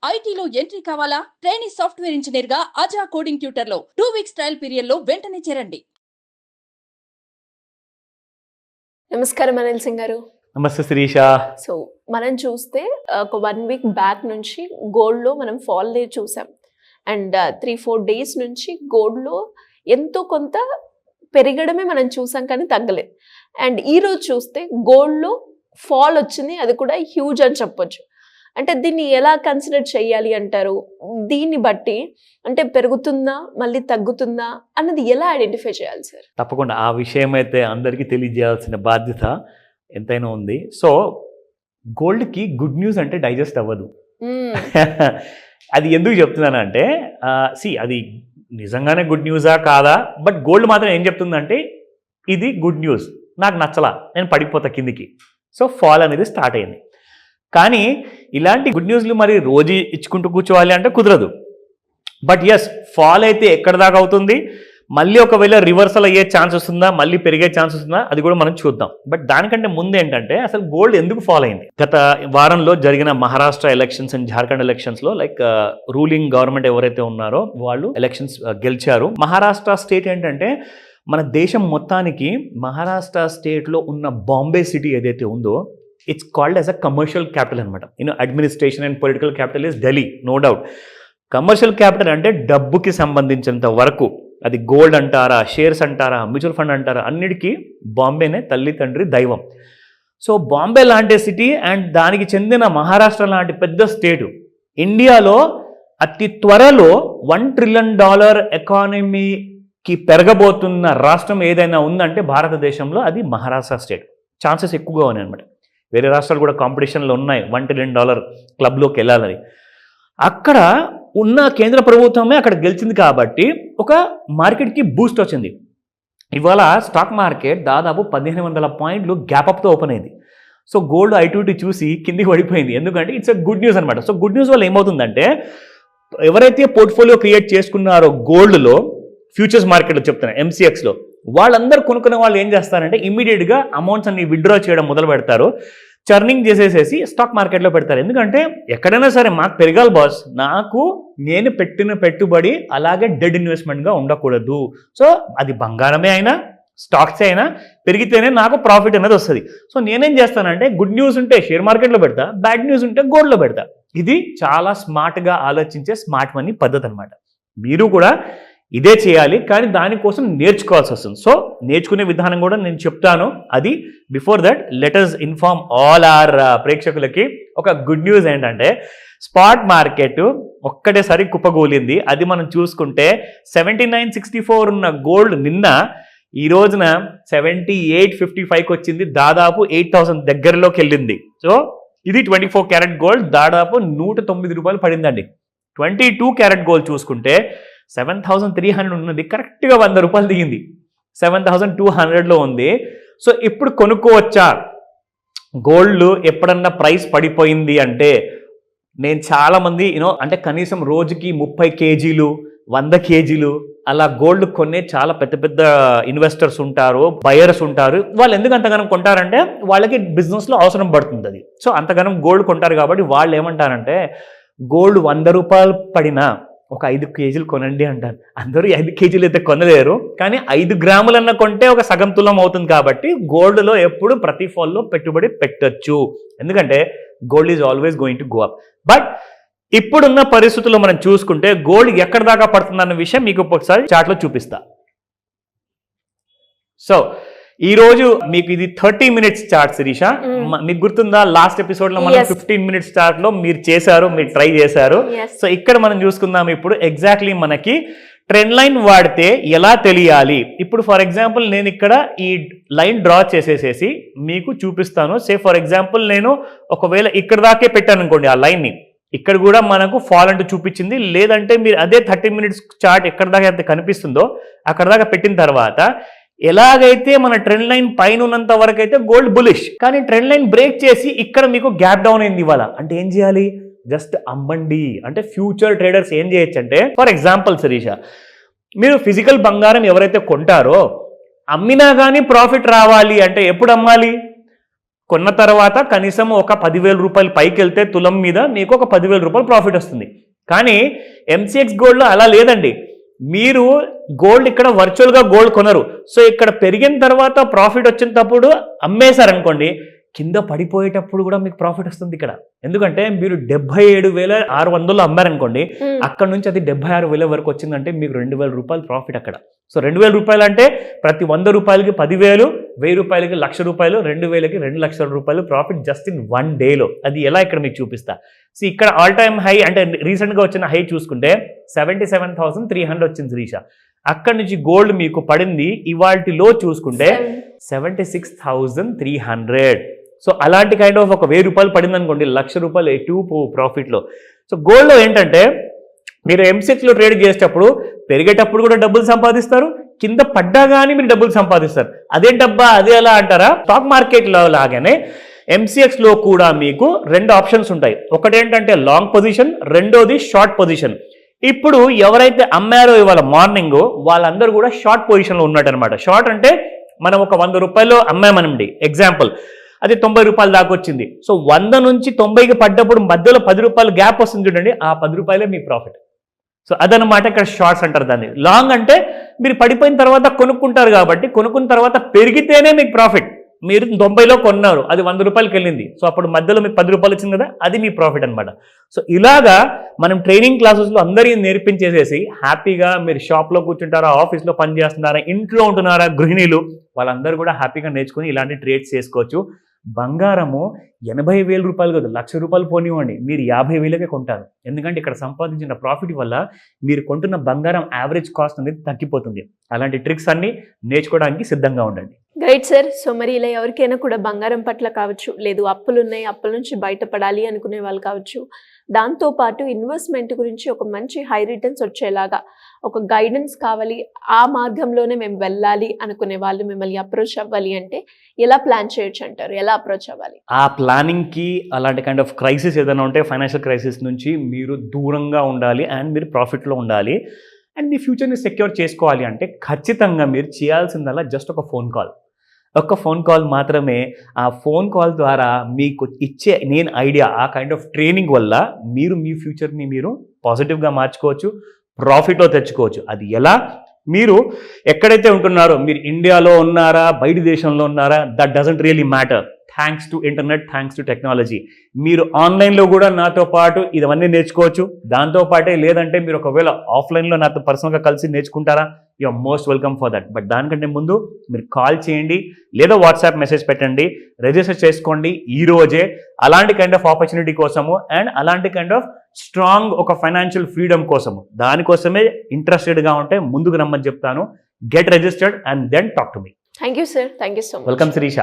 ఐటీలో ఎంట్రీ కావాలా? Trainee software engineer గా అజా కోడింగ్ ట్యూటర్ లో 2 వీక్స్ ట్రయల్ పీరియడ్ లో వెంటనే చేరండి. నమస్కారం అనిల్ సింగ్ గారు. నమస్తే శిరీష. సో మనం చూస్తే ఒక 1 వీక్ బ్యాక్ నుంచి గోల్డ్లో మనం ఫాల్ చూసాం అండ్ 3-4 డేస్ నుంచి గోల్డ్లో ఎంతో కొంత పెరగడమే మనం చూసాం కానీ తగ్గలేదు. అండ్ ఈరోజు చూస్తే గోల్డ్లో ఫాల్ వచ్చింది, అది కూడా హ్యూజ్ అని చెప్పొచ్చు. అంటే దీన్ని ఎలా కన్సిడర్ చేయాలి అంటారు? దీన్ని బట్టి అంటే పెరుగుతుందా మళ్ళీ తగ్గుతుందా అన్నది ఎలా ఐడెంటిఫై చేయాలి సార్? తప్పకుండా ఆ విషయం అయితే అందరికీ తెలియజేయాల్సిన బాధ్యత ఎంతైనా ఉంది. సో గోల్డ్కి గుడ్ న్యూస్ అంటే డైజెస్ట్ అవ్వదు. అది ఎందుకు చెప్తున్నానంటే అది నిజంగానే గుడ్ న్యూసా కాదా, బట్ గోల్డ్ మాత్రం ఏం చెప్తుందంటే ఇది గుడ్ న్యూస్, నాకు నచ్చలా, నేను పడిపోతా కిందికి. సో ఫాల్ అనేది స్టార్ట్ అయింది. కానీ ఇలాంటి గుడ్ న్యూస్లు మరి రోజు ఇచ్చుకుంటూ కూర్చోవాలి అంటే కుదరదు. బట్ ఎస్, ఫాల్ అయితే ఎక్కడ దాకా అవుతుంది, మళ్ళీ ఒకవేళ రివర్సల్ అయ్యే ఛాన్స్ వస్తుందా, మళ్ళీ పెరిగే ఛాన్స్ వస్తుందా, అది కూడా మనం చూద్దాం. బట్ దానికంటే ముందు ఏంటంటే అసలు గోల్డ్ ఎందుకు ఫాల్ అయింది? గత వారంలో జరిగిన మహారాష్ట్ర ఎలక్షన్స్ అండ్ జార్ఖండ్ ఎలక్షన్స్లో రూలింగ్ గవర్నమెంట్ ఎవరైతే ఉన్నారో వాళ్ళు ఎలక్షన్స్ గెలిచారు. మహారాష్ట్ర స్టేట్ ఏంటంటే మన దేశం మొత్తానికి మహారాష్ట్ర స్టేట్లో ఉన్న బాంబే సిటీ ఏదైతే ఉందో it's called as a commercial capital అనమాట. Administration and political capital is Delhi, no doubt. Commercial capital అంటే డబ్బుకి సంబంధించినంత వరకు, అది గోల్డ్ అంటారా, షేర్స్ అంటారా, మ్యూచువల్ ఫండ్ అంటారా, అన్నిటికీ బాంబేనే తల్లి తండ్రి దైవం. సో బాంబే లాంటి సిటీ అండ్ దానికి చెందిన మహారాష్ట్ర లాంటి పెద్ద స్టేటు ఇండియాలో అతి త్వరలో $1 trillion ఎకానమీకి పెరగబోతున్న రాష్ట్రం ఏదైనా ఉందంటే భారతదేశంలో అది మహారాష్ట్ర స్టేట్. ఛాన్సెస్ ఎక్కువగా ఉన్నాయి అనమాట. వేరే రాష్ట్రాలు కూడా కాంపిటీషన్లో ఉన్నాయి $1 trillion క్లబ్లోకి వెళ్ళాలని. అక్కడ ఉన్న కేంద్ర ప్రభుత్వమే అక్కడ గెలిచింది కాబట్టి ఒక మార్కెట్కి బూస్ట్ వచ్చింది. ఇవాళ స్టాక్ మార్కెట్ దాదాపు 1500 పాయింట్లు గ్యాప్అప్తో ఓపెన్ అయింది. సో గోల్డ్ I2T చూసి కిందికి పడిపోయింది. ఎందుకంటే ఇట్స్ ఎ గుడ్ న్యూస్ అనమాట. సో గుడ్ న్యూస్ వల్ల ఏమవుతుందంటే ఎవరైతే పోర్ట్ఫోలియో క్రియేట్ చేసుకున్నారో గోల్డ్లో, ఫ్యూచర్స్ మార్కెట్లో చెప్తున్నా, MCXలో, వాళ్ళందరూ కొనుక్కున్న వాళ్ళు ఏం చేస్తారంటే ఇమ్మీడియట్గా అమౌంట్స్ అన్ని విత్డ్రా చేయడం మొదలు పెడతారు. చర్నింగ్ చేసేసేసి స్టాక్ మార్కెట్లో పెడతారు. ఎందుకంటే ఎక్కడైనా సరే మాకు పెరగాలి బాస్, నేను పెట్టిన పెట్టుబడి అలాగే డెడ్ ఇన్వెస్ట్మెంట్గా ఉండకూడదు. సో అది బంగారమే అయినా స్టాక్స్ అయినా పెరిగితేనే నాకు ప్రాఫిట్ అనేది వస్తుంది. సో నేనేం చేస్తానంటే గుడ్ న్యూస్ ఉంటే షేర్ మార్కెట్లో పెడతా, బ్యాడ్ న్యూస్ ఉంటే గోల్డ్లో పెడతా. ఇది చాలా స్మార్ట్గా ఆలోచించే స్మార్ట్ మనీ పద్ధతి అనమాట. మీరు కూడా ఇదే చేయాలి, కానీ దానికోసం నేర్చుకోవాల్సి వస్తుంది. సో నేర్చుకునే విధానం కూడా నేను చెప్తాను. అది before that let us inform all our ప్రేక్షకులకి ఒక గుడ్ న్యూస్ ఏంటంటే స్పాట్ మార్కెట్ ఒక్కటేసారి కుప్పగూలింది. అది మనం చూసుకుంటే 79.64 ఉన్న గోల్డ్ నిన్న ఈ రోజున 78.55కి వచ్చింది. దాదాపు 8,000 దగ్గరలోకి వెళ్ళింది. సో ఇది 24 క్యారెట్ గోల్డ్ దాదాపు $109 పడిందండి. 22 క్యారెట్ గోల్డ్ చూసుకుంటే 7,300 ఉన్నది, కరెక్ట్గా $100 దిగింది. 7,200లో ఉంది. సో ఇప్పుడు కొనుక్కోవచ్చా? గోల్డ్ ఎప్పుడన్నా ప్రైస్ పడిపోయింది అంటే నేను చాలామంది అంటే కనీసం రోజుకి 30 కేజీలు 100 కేజీలు అలా గోల్డ్ కొనే చాలా పెద్ద పెద్ద ఇన్వెస్టర్స్ ఉంటారు, బయర్స్ ఉంటారు. వాళ్ళు ఎందుకు అంతగానం కొంటారంటే వాళ్ళకి బిజినెస్లో అవసరం పడుతుంది అది. సో అంతగానం గోల్డ్ కొంటారు కాబట్టి వాళ్ళు ఏమంటారంటే గోల్డ్ $100 పడినా ఒక 5 కేజీలు కొనండి అంటారు. అందరూ 5 కేజీలు అయితే కొనలేరు, కానీ 5 గ్రాములన్నా కొంటే ఒక సగం తులం అవుతుంది. కాబట్టి గోల్డ్లో ఎప్పుడు ప్రతి ఫాల్లో పెట్టుబడి పెట్టచ్చు. ఎందుకంటే gold is always going to go up. But ఇప్పుడున్న పరిస్థితుల్లో మనం చూసుకుంటే గోల్డ్ ఎక్కడ దాకా పడుతుందన్న విషయం మీకు ఒకసారి చార్ట్లో చూపిస్తా. సో ఈ రోజు మీకు ఇది 30 minutes చార్ట్ శిరీష. మీకు గుర్తుందా లాస్ట్ ఎపిసోడ్ లో మనం 15 minutes చార్ట్ లో మీరు ట్రై చేశారు. సో ఇక్కడ మనం చూసుకుందాం ఇప్పుడు ఎగ్జాక్ట్లీ మనకి ట్రెండ్ లైన్ వాడితే ఎలా తెలియాలి. ఇప్పుడు ఫర్ ఎగ్జాంపుల్ నేను ఇక్కడ ఈ లైన్ డ్రా చేసేసేసి మీకు చూపిస్తాను. సే ఫర్ ఎగ్జాంపుల్ నేను ఒకవేళ ఇక్కడ దాకే పెట్టాను అనుకోండి ఆ లైన్ని, ఇక్కడ కూడా మనకు ఫాల్ అంటూ చూపించింది. లేదంటే మీరు అదే 30 minutes చార్ట్ ఎక్కడ దాకా అయితే కనిపిస్తుందో అక్కడ దాకా పెట్టిన తర్వాత ఎలాగైతే మన ట్రెండ్ లైన్ పైన ఉన్నంత వరకు అయితే గోల్డ్ బులిష్, కానీ ట్రెండ్ లైన్ బ్రేక్ చేసి ఇక్కడ మీకు గ్యాప్ డౌన్ అయింది ఇవాళ. అంటే ఏం చేయాలి? జస్ట్ అమ్మండి. అంటే ఫ్యూచర్ ట్రేడర్స్ ఏం చేయొచ్చు అంటే ఫర్ ఎగ్జాంపుల్ శిరీష, మీరు ఫిజికల్ బంగారం ఎవరైతే కొంటారో అమ్మినా కానీ ప్రాఫిట్ రావాలి అంటే ఎప్పుడు అమ్మాలి? కొన్న తర్వాత కనీసం ఒక 10,000 రూపాయలు పైకి వెళ్తే తులం మీద మీకు ఒక 10,000 రూపాయలు ప్రాఫిట్ వస్తుంది. కానీ ఎంసీఎక్స్ గోల్డ్లో అలా లేదండి. మీరు గోల్డ్ ఇక్కడ వర్చువల్గా గోల్డ్ కొనరు. సో ఇక్కడ పెరిగిన తర్వాత ప్రాఫిట్ వచ్చినప్పుడు అమ్మేశారనుకోండి, కింద పడిపోయేటప్పుడు కూడా మీకు ప్రాఫిట్ వస్తుంది ఇక్కడ. ఎందుకంటే మీరు 77,600 అమ్మారనుకోండి, అక్కడ నుంచి అది 76,000 వరకు వచ్చిందంటే మీకు 2,000 రూపాయలు ప్రాఫిట్ అక్కడ. సో 2,000 రూపాయలు అంటే ప్రతి 100 రూపాయలకి 10,000, 1,000 రూపాయలకి 1,00,000 రూపాయలు, 2,000కి 2,00,000 రూపాయలు ప్రాఫిట్ జస్ట్ ఇన్ 1 డేలో. అది ఎలా ఇక్కడ మీకు చూపిస్తా. సో ఇక్కడ ఆల్ టైమ్ హై అంటే రీసెంట్గా వచ్చిన హై చూసుకుంటే 77,300 వచ్చింది శ్రీష. అక్కడి నుంచి గోల్డ్ మీకు పడింది ఇవాల్టిలో చూసుకుంటే 76,300. సో అలాంటి కైండ్ ఆఫ్ ఒక 1,000 రూపాయలు పడింది అనుకోండి, 1,00,000 రూపాయలు ఎటు ప్రాఫిట్లో. సో గోల్డ్లో ఏంటంటే మీరు ఎంసెక్స్లో ట్రేడ్ చేసేటప్పుడు పెరిగేటప్పుడు కూడా డబ్బులు సంపాదిస్తారు, కింద పడ్డా కానీ మీరు డబ్బులు సంపాదిస్తారు. అదేంటబ్బా అదే ఎలా అంటారా? స్టాక్ మార్కెట్లో లాగానే ఎంసీఎక్స్లో కూడా మీకు 2 ఆప్షన్స్ ఉంటాయి. ఒకటేంటంటే లాంగ్ పొజిషన్, రెండోది షార్ట్ పొజిషన్. ఇప్పుడు ఎవరైతే అమ్మారో ఇవాళ మార్నింగ్ వాళ్ళందరూ కూడా షార్ట్ పొజిషన్లో ఉన్నట్టు అనమాట. షార్ట్ అంటే మనం ఒక 100 రూపాయలు అమ్మామనండి, ఎగ్జాంపుల్ అది 90 రూపాయలు దాకా వచ్చింది. సో 100 నుంచి 90కి పడ్డప్పుడు మధ్యలో 10 రూపాయలు గ్యాప్ వస్తుంది చూడండి, ఆ 10 రూపాయలే మీ ప్రాఫిట్. సో అదనమాట ఇక్కడ షార్ట్స్ అంటారు దాన్ని. లాంగ్ అంటే మీరు పడిపోయిన తర్వాత కొనుక్కుంటారు కాబట్టి, కొనుక్కున్న తర్వాత పెరిగితేనే మీకు ప్రాఫిట్. మీరు 90లో కొన్నారు, అది 100 రూపాయలకి వెళ్ళింది, సో అప్పుడు మధ్యలో మీకు 10 రూపాయలు వచ్చింది కదా, అది మీ ప్రాఫిట్ అనమాట. సో ఇలాగా మనం ట్రైనింగ్ క్లాసెస్లో అందరికీ నేర్పించేసేసి హ్యాపీగా మీరు షాప్లో కూర్చుంటారా, ఆఫీస్లో పని చేస్తున్నారా, ఇంట్లో ఉంటున్నారా, గృహిణీలు వాళ్ళందరూ కూడా హ్యాపీగా నేర్చుకుని ఇలాంటి ట్రేడ్స్ చేసుకోవచ్చు. బంగారము 80,000 రూపాయలు కాదు, 1,00,000 రూపాయలు పోనివ్వండి, మీరు 50,000కే కొంటారు. ఎందుకంటే ఇక్కడ సంపాదించిన ప్రాఫిట్ వల్ల మీరు కొంటున్న బంగారం యావరేజ్ కాస్ట్ అనేది తగ్గిపోతుంది. అలాంటి ట్రిక్స్ అన్ని నేర్చుకోవడానికి సిద్ధంగా ఉండండి. Great sir. సో మరి ఇలా ఎవరికైనా కూడా బంగారం పట్ల కావచ్చు, లేదు అప్పులు ఉన్నాయి, అప్పుల నుంచి బయటపడాలి అనుకునే వాళ్ళు కావచ్చు, దాంతోపాటు ఇన్వెస్ట్మెంట్ గురించి ఒక మంచి హై రిటర్న్స్ వచ్చేలాగా ఒక గైడెన్స్ కావాలి, ఆ మార్గంలోనే మేము వెళ్ళాలి అనుకునే వాళ్ళు మిమ్మల్ని అప్రోచ్ అవ్వాలి అంటే ఎలా ప్లాన్ చేయొచ్చు అంటారు? ఎలా అప్రోచ్ అవ్వాలి? ఆ ప్లానింగ్కి అలాంటి కైండ్ ఆఫ్ క్రైసిస్ ఏదైనా ఉంటే ఫైనాన్షియల్ క్రైసిస్ నుంచి మీరు దూరంగా ఉండాలి అండ్ మీరు ప్రాఫిట్లో ఉండాలి అండ్ మీ ఫ్యూచర్ని సెక్యూర్ చేసుకోవాలి అంటే ఖచ్చితంగా మీరు చేయాల్సిందల్లా జస్ట్ ఒక ఫోన్ కాల్. ఒక్క ఫోన్ కాల్ మాత్రమే. ఆ ఫోన్ కాల్ ద్వారా మీకు ఇచ్చే నేను ఐడియా, ఆ కైండ్ ఆఫ్ ట్రైనింగ్ వల్ల మీరు మీ ఫ్యూచర్ని మీరు పాజిటివ్గా మార్చుకోవచ్చు, ప్రాఫిట్లో తెచ్చుకోవచ్చు. అది ఎలా? మీరు ఎక్కడైతే ఉంటున్నారో, మీరు ఇండియాలో ఉన్నారా, బయట దేశంలో ఉన్నారా, that doesn't really matter. Thanks to internet, thanks to technology మీరు ఆన్లైన్లో కూడా నాతో పాటు ఇవన్నీ నేర్చుకోవచ్చు. దాంతోపాటే లేదంటే మీరు ఒకవేళ ఆఫ్లైన్లో నాతో పర్సనల్గా కలిసి నేర్చుకుంటారా, you are most welcome for that. But దానికంటే ముందు మీరు కాల్ చేయండి లేదా వాట్సాప్ మెసేజ్ పెట్టండి, రిజిస్టర్ చేసుకోండి ఈ రోజే. అలాంటి కైండ్ ఆఫ్ ఆపర్చునిటీ కోసము అండ్ అలాంటి కైండ్ ఆఫ్ స్ట్రాంగ్ ఒక ఫైనాన్షియల్ ఫ్రీడమ్ కోసము, దానికోసమే ఇంట్రెస్టెడ్గా ఉంటే ముందుకు రమ్మని చెప్తాను. Get registered and then talk to me. Thank you sir. Thank you so much. Welcome Srisha.